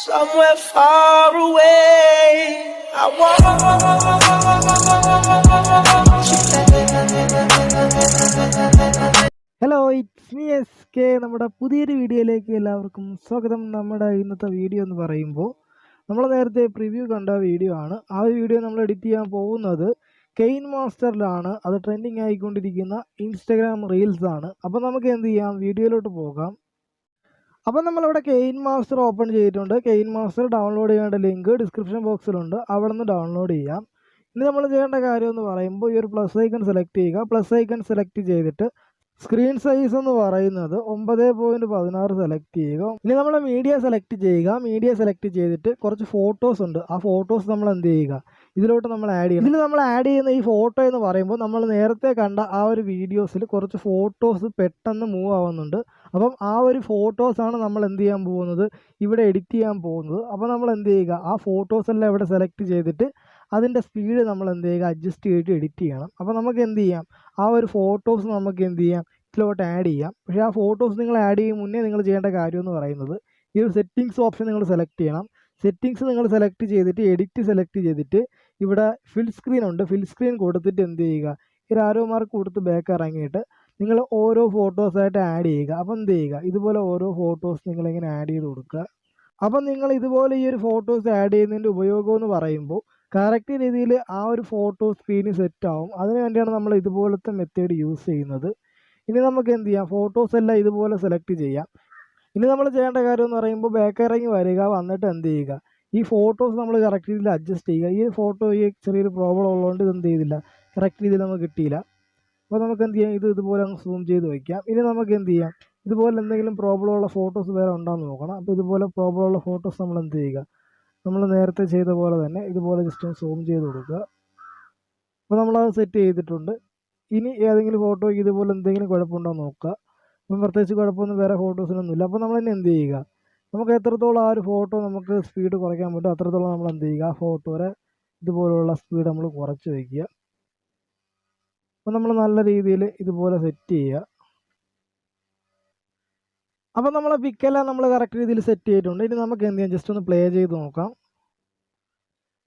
somewhere far away. I want you back. Hello it's me S K. നമ്മുടെ പുതിയൊരു വീഡിയോയിലേക്ക് എല്ലാവർക്കും സ്വാഗതം. നമ്മുടെ ഇന്നത്തെ വീഡിയോ എന്ന് പറയുമ്പോൾ നമ്മൾ നേരത്തെ പ്രിവ്യൂ കണ്ട വീഡിയോ ആണ്. ആ ഒരു വീഡിയോ നമ്മൾ എഡിറ്റ് ചെയ്യാൻ പോകുന്നത് കെയിൻ മാസ്റ്ററിലാണ്. അത് ട്രെൻഡിങ് ആയിക്കൊണ്ടിരിക്കുന്ന ഇൻസ്റ്റഗ്രാം റീൽസ് ആണ്. അപ്പോൾ നമുക്ക് എന്ത് ചെയ്യാം, വീഡിയോയിലോട്ട് പോകാം. അപ്പോൾ നമ്മളിവിടെ കെയിൻ മാസ്റ്റർ ഓപ്പൺ ചെയ്തിട്ടുണ്ട്. കെയിൻ മാസ്റ്റർ ഡൗൺലോഡ് ചെയ്യേണ്ട ലിങ്ക് ഡിസ്ക്രിപ്ഷൻ ബോക്സിലുണ്ട്, അവിടെ നിന്ന് ഡൗൺലോഡ് ചെയ്യാം. ഇനി നമ്മൾ ചെയ്യേണ്ട കാര്യം എന്ന് പറയുമ്പോൾ ഈ ഒരു പ്ലസ് ഐക്കൺ സെലക്ട് ചെയ്യുക. പ്ലസ് ഐക്കൺ സെലക്ട് ചെയ്തിട്ട് സ്ക്രീൻ സൈസ് എന്ന് പറയുന്നത് 9.16 സെലക്ട് ചെയ്യുക. ഇനി നമ്മൾ മീഡിയ സെലക്ട് ചെയ്യുക. മീഡിയ സെലക്ട് ചെയ്തിട്ട് കുറച്ച് ഫോട്ടോസ് ഉണ്ട്, ആ ഫോട്ടോസ് നമ്മൾ എന്ത് ചെയ്യുക, ഇതിലോട്ട് നമ്മൾ ആഡ് ചെയ്യണം. ഇതിൽ നമ്മൾ ആഡ് ചെയ്യുന്ന ഈ ഫോട്ടോ എന്ന് പറയുമ്പോൾ നമ്മൾ നേരത്തെ കണ്ട ആ ഒരു വീഡിയോസിൽ കുറച്ച് ഫോട്ടോസ് പെട്ടെന്ന് മൂവ് ആവുന്നുണ്ട്. അപ്പം ആ ഒരു ഫോട്ടോസാണ് നമ്മൾ എന്ത് ചെയ്യാൻ പോകുന്നത്, ഇവിടെ എഡിറ്റ് ചെയ്യാൻ പോകുന്നത്. അപ്പോൾ നമ്മൾ എന്ത് ചെയ്യുക, ആ ഫോട്ടോസ് എല്ലാം ഇവിടെ സെലക്ട് ചെയ്തിട്ട് അതിൻ്റെ സ്പീഡ് നമ്മൾ എന്ത് ചെയ്യുക, അഡ്ജസ്റ്റ് ചെയ്തിട്ട് എഡിറ്റ് ചെയ്യണം. അപ്പോൾ നമുക്ക് എന്ത് ചെയ്യാം, ആ ഒരു ഫോട്ടോസ് നമുക്ക് എന്ത് ചെയ്യാം, ഇതിലോട്ട് ആഡ് ചെയ്യാം. പക്ഷേ ആ ഫോട്ടോസ് നിങ്ങൾ ആഡ് ചെയ്യും മുന്നേ നിങ്ങൾ ചെയ്യേണ്ട കാര്യം എന്ന് പറയുന്നത് ഈ ഒരു സെറ്റിങ്സ് ഓപ്ഷൻ നിങ്ങൾ സെലക്ട് ചെയ്യണം. സെറ്റിങ്സ് നിങ്ങൾ സെലക്ട് ചെയ്തിട്ട് എഡിറ്റ് സെലക്ട് ചെയ്തിട്ട് ഇവിടെ ഫിൽ സ്ക്രീൻ ഉണ്ട്, ഫിൽ സ്ക്രീൻ കൊടുത്തിട്ട് എന്ത് ചെയ്യുക, ഒരു ആരോ മാർക്ക് കൊടുത്ത് ബാക്ക് ഇറങ്ങിയിട്ട് നിങ്ങൾ ഓരോ ഫോട്ടോസായിട്ട് ആഡ് ചെയ്യുക. അപ്പം എന്ത് ചെയ്യുക, ഇതുപോലെ ഓരോ ഫോട്ടോസ് നിങ്ങളിങ്ങനെ ആഡ് ചെയ്ത് കൊടുക്കുക. അപ്പം നിങ്ങൾ ഇതുപോലെ ഈ ഒരു ഫോട്ടോസ് ആഡ് ചെയ്യുന്നതിൻ്റെ ഉപയോഗം എന്ന് പറയുമ്പോൾ കറക്റ്റ് രീതിയിൽ ആ ഒരു ഫോട്ടോ സ്ക്രീനിൽ സെറ്റ് ആവും. അതിന് വേണ്ടിയാണ് നമ്മൾ ഇതുപോലത്തെ മെത്തേഡ് യൂസ് ചെയ്യുന്നത്. ഇനി നമുക്ക് എന്ത് ചെയ്യാം, ഫോട്ടോസ് എല്ലാം ഇതുപോലെ സെലക്ട് ചെയ്യാം. ഇനി നമ്മൾ ചെയ്യേണ്ട കാര്യം എന്ന് പറയുമ്പോൾ ബാക്ക് ഇറങ്ങി വരിക, വന്നിട്ട് എന്ത് ചെയ്യുക, ഈ ഫോട്ടോസ് നമ്മൾ കറക്റ്റ് രീതിയിൽ അഡ്ജസ്റ്റ് ചെയ്യുക. ഈ ഫോട്ടോ ഈ ചെറിയൊരു പ്രോബ്ലം ഉള്ളതുകൊണ്ട് ഇതെന്ത് ചെയ്തില്ല, കറക്റ്റ് രീതിയിൽ നമുക്ക് കിട്ടിയില്ല. അപ്പോൾ നമുക്ക് എന്ത് ചെയ്യാം, ഇതുപോലെ അങ്ങ് സൂം ചെയ്ത് വയ്ക്കാം. ഇനി നമുക്ക് എന്ത് ചെയ്യാം, ഇതുപോലെ എന്തെങ്കിലും പ്രോബ്ലം ഉള്ള ഫോട്ടോസ് വേറെ ഉണ്ടോയെന്ന് നോക്കണം. അപ്പോൾ ഇതുപോലെ പ്രോബ്ലം ഉള്ള ഫോട്ടോസ് നമ്മൾ എന്ത് ചെയ്യുക, നമ്മൾ നേരത്തെ ചെയ്ത പോലെ തന്നെ ഇതുപോലെ ജസ്റ്റ് ഒന്ന് സൂം ചെയ്ത് കൊടുക്കുക. അപ്പോൾ നമ്മളത് സെറ്റ് ചെയ്തിട്ടുണ്ട്. ഇനി ഏതെങ്കിലും ഫോട്ടോയ്ക്ക് ഇതുപോലെ എന്തെങ്കിലും കുഴപ്പമുണ്ടോ എന്ന് നോക്കുക. അപ്പം പ്രത്യേകിച്ച് കുഴപ്പമൊന്നും വേറെ ഫോട്ടോസിനൊന്നുമില്ല. അപ്പോൾ നമ്മൾ തന്നെ എന്ത് ചെയ്യുക, നമുക്ക് എത്രത്തോളം ആ ഒരു ഫോട്ടോ നമുക്ക് സ്പീഡ് കുറയ്ക്കാൻ പറ്റും അത്രത്തോളം നമ്മൾ എന്ത് ചെയ്യുക, ആ ഫോട്ടോയുടെ ഇതുപോലുള്ള സ്പീഡ് നമ്മൾ കുറച്ച് വയ്ക്കുക. അപ്പോൾ നമ്മൾ നല്ല രീതിയിൽ ഇതുപോലെ സെറ്റ് ചെയ്യുക. അപ്പോൾ നമ്മളെ പിക്കെല്ലാം നമ്മൾ കറക്റ്റ് രീതിയിൽ സെറ്റ് ചെയ്തിട്ടുണ്ട്. ഇനി നമുക്ക് എന്ത് ചെയ്യാം, ജസ്റ്റ് ഒന്ന് പ്ലേ ചെയ്ത് നോക്കാം.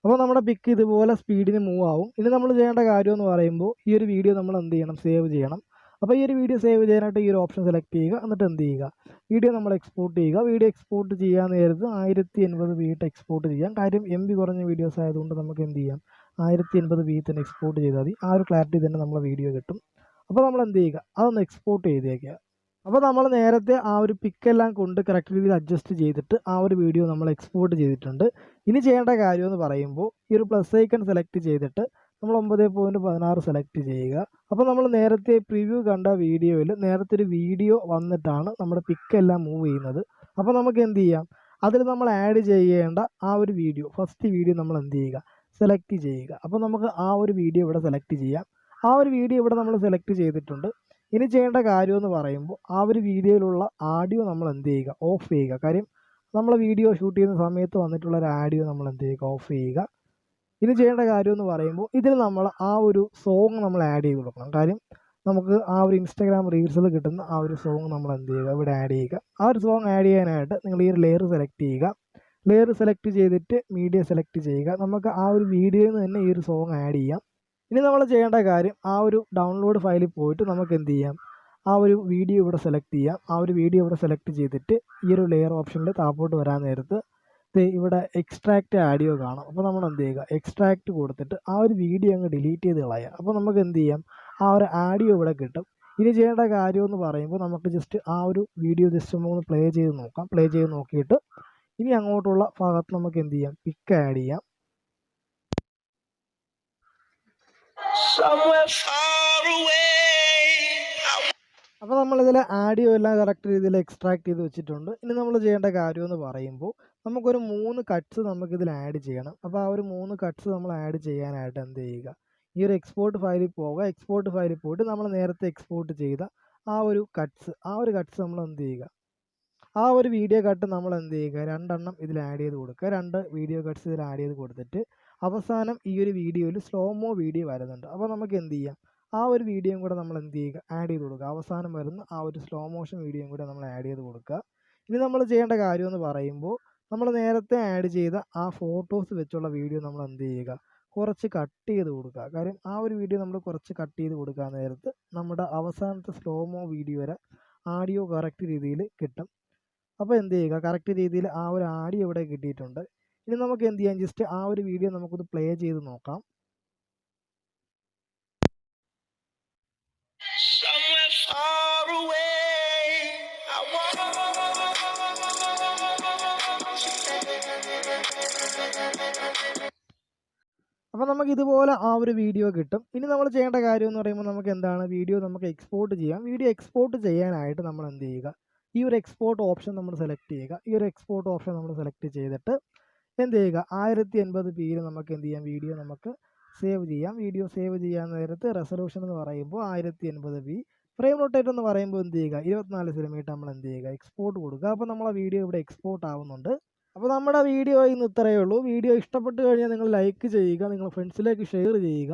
അപ്പോൾ നമ്മുടെ പിക്ക് ഇതുപോലെ സ്പീഡിന് മൂവ് ആവും. ഇനി നമ്മൾ ചെയ്യേണ്ട കാര്യം എന്ന് പറയുമ്പോൾ ഈ ഒരു വീഡിയോ നമ്മൾ എന്ത് ചെയ്യണം, സേവ് ചെയ്യണം. അപ്പോൾ ഈ ഒരു വീഡിയോ സേവ് ചെയ്യാനായിട്ട് ഈ ഒരു ഓപ്ഷൻ സെലക്ട് ചെയ്യുക. എന്നിട്ട് എന്ത് ചെയ്യുക, വീഡിയോ നമ്മൾ എക്സ്പോർട്ട് ചെയ്യുക. വീഡിയോ എക്സ്പോർട്ട് ചെയ്യാൻ നേരത്ത് 1080p എക്സ്പോർട്ട് ചെയ്യാം. കാര്യം MB കുറഞ്ഞ വീഡിയോസ് ആയതുകൊണ്ട് നമുക്ക് എന്ത് ചെയ്യാം, 1080p തന്നെ എക്സ്പോർട്ട് ചെയ്താൽ മതി. ആ ഒരു ക്ലാരിറ്റി തന്നെ നമ്മളെ വീഡിയോ കിട്ടും. അപ്പോൾ നമ്മൾ എന്ത് ചെയ്യുക, അതൊന്ന് എക്സ്പോർട്ട് ചെയ്തേക്കുക. അപ്പോൾ നമ്മൾ നേരത്തെ ആ ഒരു പിക്കെല്ലാം കൊണ്ട് കറക്റ്റ് രീതിയിൽ അഡ്ജസ്റ്റ് ചെയ്തിട്ട് ആ ഒരു വീഡിയോ നമ്മൾ എക്സ്പോർട്ട് ചെയ്തിട്ടുണ്ട്. ഇനി ചെയ്യേണ്ട കാര്യം എന്ന് പറയുമ്പോൾ ഈ ഒരു പ്ലസ് ഐക്കൺ സെലക്ട് ചെയ്തിട്ട് നമ്മൾ 9.16 സെലക്ട് ചെയ്യുക. അപ്പോൾ നമ്മൾ നേരത്തെ പ്രിവ്യൂ കണ്ട വീഡിയോയിൽ നേരത്തെ ഒരു വീഡിയോ വന്നിട്ടാണ് നമ്മുടെ പിക്കെല്ലാം മൂവ് ചെയ്യുന്നത്. അപ്പോൾ നമുക്ക് എന്ത് ചെയ്യാം, അതിൽ നമ്മൾ ആഡ് ചെയ്യേണ്ട ആ ഒരു വീഡിയോ, ഫസ്റ്റ് വീഡിയോ നമ്മൾ എന്ത് ചെയ്യുക, സെലക്ട് ചെയ്യുക. അപ്പോൾ നമുക്ക് ആ ഒരു വീഡിയോ ഇവിടെ സെലക്ട് ചെയ്യാം. ആ ഒരു വീഡിയോ ഇവിടെ നമ്മൾ സെലക്ട് ചെയ്തിട്ടുണ്ട്. ഇനി ചെയ്യേണ്ട കാര്യം എന്ന് പറയുമ്പോൾ ആ ഒരു വീഡിയോയിലുള്ള ആഡിയോ നമ്മൾ എന്ത് ചെയ്യുക, ഓഫ് ചെയ്യുക. കാര്യം നമ്മൾ വീഡിയോ ഷൂട്ട് ചെയ്യുന്ന സമയത്ത് വന്നിട്ടുള്ള ഒരു ആഡിയോ നമ്മൾ എന്ത് ചെയ്യുക, ഓഫ് ചെയ്യുക. ഇനി ചെയ്യേണ്ട കാര്യം എന്ന് പറയുമ്പോൾ ഇതിൽ നമ്മൾ ആ ഒരു സോങ് നമ്മൾ ആഡ് ചെയ്ത് കൊടുക്കണം. കാര്യം നമുക്ക് ആ ഒരു ഇൻസ്റ്റാഗ്രാം റീൽസിൽ കിട്ടുന്ന ആ ഒരു സോങ് നമ്മൾ എന്ത് ചെയ്യുക, ഇവിടെ ആഡ് ചെയ്യുക. ആ ഒരു സോങ് ആഡ് ചെയ്യാനായിട്ട് നിങ്ങൾ ഈ ഒരു ലെയർ സെലക്ട് ചെയ്യുക. ലെയർ സെലക്ട് ചെയ്തിട്ട് മീഡിയ സെലക്ട് ചെയ്യുക. നമുക്ക് ആ ഒരു വീഡിയോയിൽ നിന്ന് തന്നെ ഈ ഒരു സോങ് ആഡ് ചെയ്യാം. ഇനി നമ്മൾ ചെയ്യേണ്ട കാര്യം ആ ഒരു ഡൗൺലോഡ് ഫയലിൽ പോയിട്ട് നമുക്ക് എന്ത് ചെയ്യാം, ആ ഒരു വീഡിയോ ഇവിടെ സെലക്ട് ചെയ്യാം. ആ ഒരു വീഡിയോ ഇവിടെ സെലക്ട് ചെയ്തിട്ട് ഈ ഒരു ലെയർ ഓപ്ഷനിൽ താപ്പോട്ട് വരാൻ നേരത്ത് ഇവിടെ എക്സ്ട്രാക്റ്റ് ആഡിയോ കാണാം. അപ്പോൾ നമ്മൾ എന്ത് ചെയ്യുക, എക്സ്ട്രാക്റ്റ് കൊടുത്തിട്ട് ആ ഒരു വീഡിയോ അങ്ങ് ഡിലീറ്റ് ചെയ്ത് കളയുക. അപ്പോൾ നമുക്ക് എന്ത് ചെയ്യാം, ആ ഒരു ആഡിയോ ഇവിടെ കിട്ടും. ഇനി ചെയ്യേണ്ട കാര്യം എന്ന് പറയുമ്പോൾ നമുക്ക് ജസ്റ്റ് ആ ഒരു വീഡിയോ ജസ്റ്റ് ഒന്ന് പ്ലേ ചെയ്ത് നോക്കാം. പ്ലേ ചെയ്ത് നോക്കിയിട്ട് ഇനി അങ്ങോട്ടുള്ള ഭാഗത്ത് നമുക്ക് എന്ത് ചെയ്യാം, പിക്ക് ആഡ് ചെയ്യാം. അപ്പോൾ നമ്മളിതിൽ ആഡിയോ എല്ലാം കറക്റ്റ് രീതിയിൽ എക്സ്ട്രാക്ട് ചെയ്ത് വെച്ചിട്ടുണ്ട്. ഇനി നമ്മൾ ചെയ്യേണ്ട കാര്യം എന്ന് പറയുമ്പോൾ നമുക്കൊരു 3 കട്ട്സ് നമുക്കിതിൽ ആഡ് ചെയ്യണം. അപ്പോൾ ആ ഒരു 3 കട്ട്സ് നമ്മൾ ആഡ് ചെയ്യാനായിട്ട് എന്ത് ചെയ്യുക, ഈ ഒരു എക്സ്പോർട്ട് ഫയലിൽ പോവുക. എക്സ്പോർട്ട് ഫയലിൽ പോയിട്ട് നമ്മൾ നേരത്തെ എക്സ്പോർട്ട് ചെയ്ത ആ ഒരു കട്ട്സ് നമ്മൾ എന്ത് ചെയ്യുക, ആ ഒരു വീഡിയോ കട്ട് നമ്മൾ എന്ത് ചെയ്യുക, 2 എണ്ണം ഇതിൽ ആഡ് ചെയ്ത് കൊടുക്കുക. 2 വീഡിയോ കട്ട്സ് ഇതിൽ ആഡ് ചെയ്ത് കൊടുത്തിട്ട് അവസാനം ഈ ഒരു വീഡിയോയിൽ സ്ലോമോ വീഡിയോ വരുന്നുണ്ട്. അപ്പോൾ നമുക്ക് എന്ത് ചെയ്യാം, ആ ഒരു വീഡിയോയും കൂടെ നമ്മൾ എന്ത് ചെയ്യുക, ആഡ് ചെയ്ത് കൊടുക്കുക. അവസാനം വരുന്ന ആ ഒരു സ്ലോ മോഷൻ വീഡിയോയും കൂടെ നമ്മൾ ആഡ് ചെയ്ത് കൊടുക്കുക. ഇനി നമ്മൾ ചെയ്യേണ്ട കാര്യം എന്ന് പറയുമ്പോൾ നമ്മൾ നേരത്തെ ആഡ് ചെയ്ത ആ ഫോട്ടോസ് വെച്ചുള്ള വീഡിയോ നമ്മൾ എന്ത് ചെയ്യുക, കുറച്ച് കട്ട് ചെയ്ത് കൊടുക്കുക. കാര്യം ആ ഒരു വീഡിയോ നമ്മൾ കുറച്ച് കട്ട് ചെയ്ത് കൊടുക്കാൻ നേരത്ത് നമ്മുടെ അവസാനത്തെ സ്ലോമോ വീഡിയോ വരെ ആഡിയോ കറക്റ്റ് രീതിയിൽ കിട്ടും. അപ്പോൾ എന്ത് ചെയ്യുക, കറക്റ്റ് രീതിയിൽ ആ ഒരു ആഡിയോ ഇവിടെ കിട്ടിയിട്ടുണ്ട്. ഇനി നമുക്ക് എന്ത് ചെയ്യാം, ജസ്റ്റ് ആ ഒരു വീഡിയോ നമുക്കൊന്ന് പ്ലേ ചെയ്ത് നോക്കാം. somewhere far away. I want അപ്പോൾ നമുക്ക് ഇതുപോലെ ആ ഒരു വീഡിയോ കിട്ടും. ഇനി നമ്മൾ ചെയ്യേണ്ട കാര്യം എന്ന് പറയുമ്പോൾ നമുക്ക് എന്താണ്, വീഡിയോ നമുക്ക് എക്സ്പോർട്ട് ചെയ്യാം. വീഡിയോ എക്സ്പോർട്ട് ചെയ്യാനായിട്ട് നമ്മൾ എന്ത് ചെയ്യുക, ഈ ഒരു എക്സ്പോർട്ട് ഓപ്ഷൻ നമ്മൾ സെലക്ട് ചെയ്യുക. ഈ ഒരു എക്സ്പോർട്ട് ഓപ്ഷൻ നമ്മൾ സെലക്ട് ചെയ്തിട്ട് എന്ത് ചെയ്യുക, 1080p നമുക്ക് എന്ത് ചെയ്യാം, വീഡിയോ നമുക്ക് സേവ് ചെയ്യാം. വീഡിയോ സേവ് ചെയ്യാൻ നേരത്ത് റെസൊല്യൂഷൻ എന്ന് പറയുമ്പോൾ 1080p, ഫ്രെയിം റൊട്ടേറ്റ് എന്ന് പറയുമ്പോൾ എന്ത് ചെയ്യുക, 24 സെന്റിമീറ്റർ നമ്മൾ എന്ത് ചെയ്യുക, എക്സ്പോർട്ട് കൊടുക്കുക. അപ്പോൾ നമ്മളെ വീഡിയോ ഇവിടെ എക്സ്പോർട്ട് ആവുന്നുണ്ട്. അപ്പോൾ നമ്മുടെ വീഡിയോ ഇന്ന് ഇത്രയേ ഉള്ളൂ. വീഡിയോ ഇഷ്ടപ്പെട്ട് കഴിഞ്ഞാൽ നിങ്ങൾ ലൈക്ക് ചെയ്യുക, നിങ്ങൾ ഫ്രണ്ട്സിലേക്ക് ഷെയർ ചെയ്യുക.